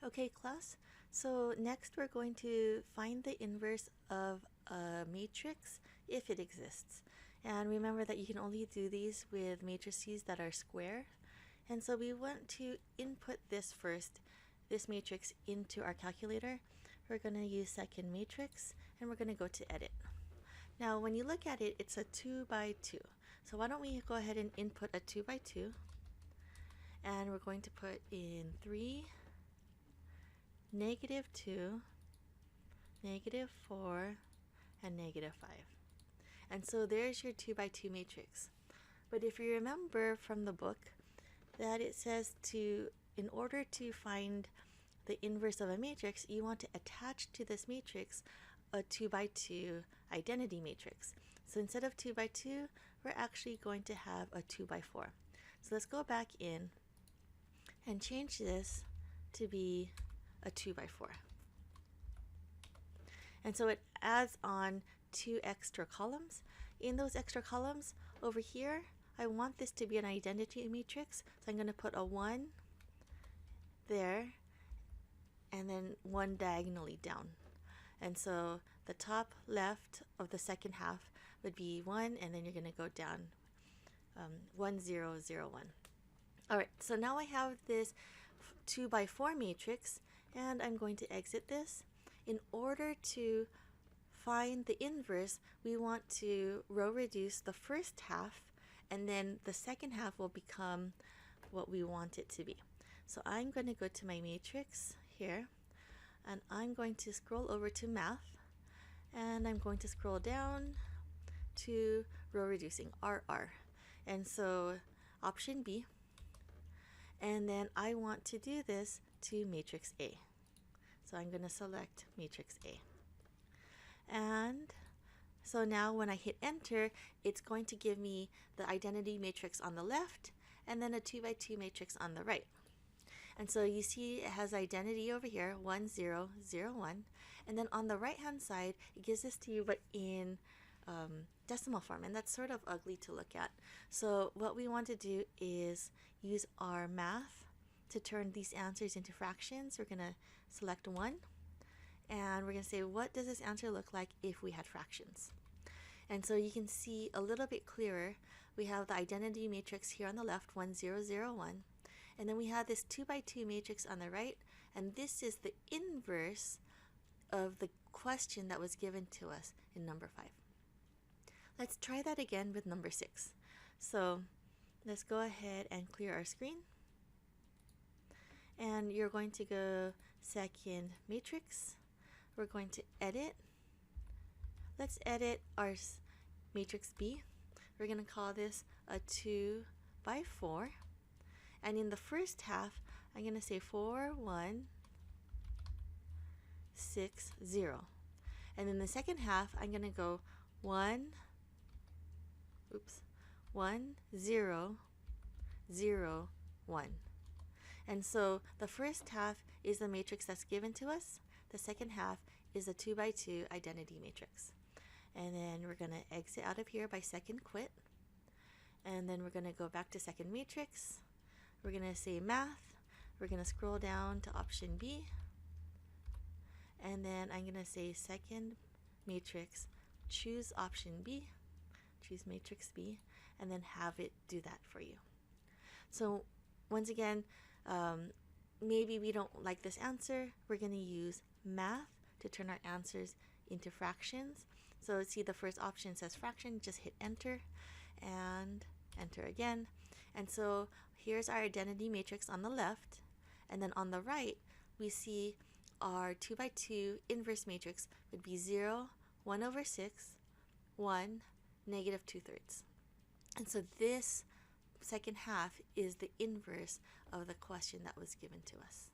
Okay, class. So next we're going to find the inverse of a matrix if it exists. And remember that you can only do these with matrices that are square. And so we want to input this first, this matrix, into our calculator. We're going to use second matrix and we're going to go to edit. Now when you look at it, it's a 2 by 2. So why don't we go ahead and input a 2 by 2, and we're going to put in 3, -2, -4, and -5. And so there's your 2 by 2 matrix. But if you remember from the book that it says in order to find the inverse of a matrix, you want to attach to this matrix a 2 by 2 identity matrix. So instead of 2 by 2, we're actually going to have a 2 by 4. So let's go back in and change this to be a 2 by 4. And so it adds on 2 extra columns. In those extra columns over here, I want this to be an identity matrix, so I'm going to put a 1 there and then 1 diagonally down. And so the top left of the second half would be 1, and then you're going to go down 1, 0, 0, 1. Alright, so now I have this 2 by 4 matrix, and I'm going to exit this. In order to find the inverse, we want to row reduce the first half, and then the second half will become what we want it to be. So I'm going to go to my matrix here, and I'm going to scroll over to math, and I'm going to scroll down to row reducing, RR. And so option B, and then I want to do this to matrix A. So I'm going to select matrix A. And so now when I hit enter, it's going to give me the identity matrix on the left and then a 2 by 2 matrix on the right. And so you see it has identity over here, 1, 0, 0, 1. And then on the right hand side, it gives this to you but in decimal form, and that's sort of ugly to look at. So what we want to do is use our math to turn these answers into fractions. We're going to select 1, and we're going to say, what does this answer look like if we had fractions? And so you can see a little bit clearer. We have the identity matrix here on the left, 1, 0, 0, 1. And then we have this 2 by 2 matrix on the right, and this is the inverse of the question that was given to us in number 5. Let's try that again with number 6. So let's go ahead and clear our screen. And you're going to go second matrix. We're going to edit. Let's edit our matrix B. We're going to call this a 2 by 4. And in the first half, I'm going to say 4, 1, 6, 0. And in the second half, I'm going to go 1, 0, 0, 1. And so the first half is the matrix that's given to us. The second half is a 2 by 2 identity matrix. And then we're going to exit out of here by second quit. And then we're going to go back to second matrix. We're going to say math. We're going to scroll down to option B. And then I'm going to say second matrix, choose option B, choose matrix B, and then have it do that for you. So once again, maybe we don't like this answer. We're going to use math to turn our answers into fractions. So see, the first option says fraction, just hit enter and enter again. And so here's our identity matrix on the left, and then on the right we see our 2 by 2 inverse matrix would be 0, 1 over 6, 1, -2/3. And so this second half is the inverse of the question that was given to us.